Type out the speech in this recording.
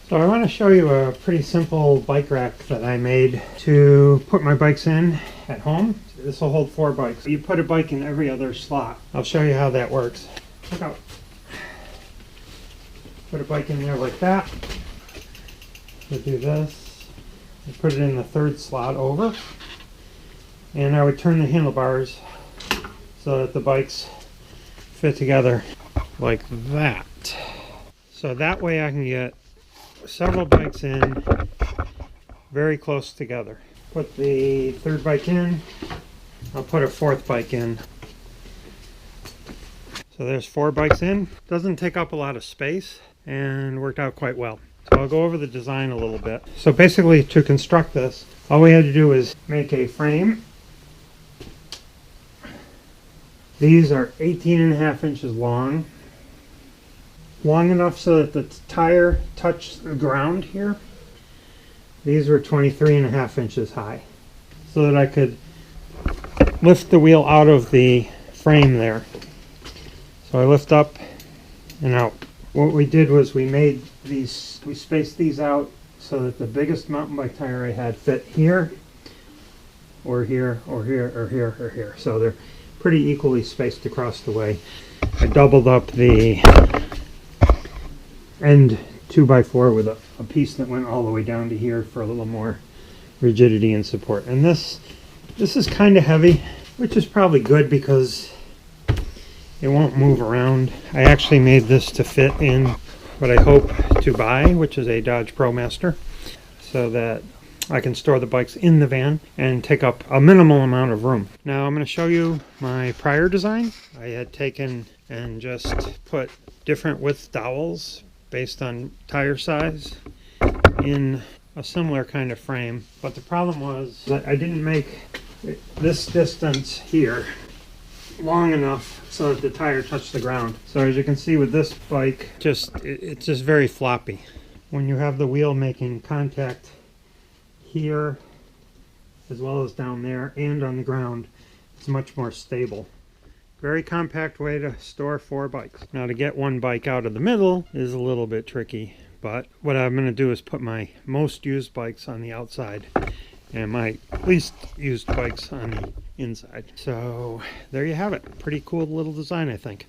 So I want to show you a pretty simple bike rack that I made to put my bikes in at home. This will hold 4 bikes. You put a bike in every other slot. I'll show you how that works. Look out. Put a bike in there like that. We'll do this. I put it in the 3rd slot over. And I would turn the handlebars so that the bikes fit together like that. So that way I can get several bikes in very close together. Put the 3rd bike in. I'll put a 4th bike in. So there's 4 bikes in. Doesn't take up a lot of space and worked out quite well. So I'll go over the design a little bit. So basically, to construct this, all we had to do is make a frame. These are 18.5 inches long. Long enough so that the tire touched the ground here. These were 23.5 inches high, so that I could lift the wheel out of the frame there. So I lift up and out. What we did was we spaced these out so that the biggest mountain bike tire I had fit here, or here, or here, or here, or here. So they're pretty equally spaced across the way. I doubled up the end 2x4 with a piece that went all the way down to here for a little more rigidity and support. And this is kind of heavy, which is probably good because it won't move around. I actually made this to fit in what I hope to buy, which is a Dodge ProMaster, so that I can store the bikes in the van and take up a minimal amount of room. Now I'm going to show you my prior design. I had taken and just put different width dowels based on tire size in a similar kind of frame, but the problem was that I didn't make this distance here long enough so that the tire touched the ground. So as you can see with this bike, it's just very floppy. When you have the wheel making contact here as well as down there and on the ground, it's much more stable. Very compact way to store 4 bikes. Now to get one bike out of the middle is a little bit tricky, but what I'm going to do is put my most used bikes on the outside and my least used bikes on the inside. So there you have it. Pretty cool little design, I think.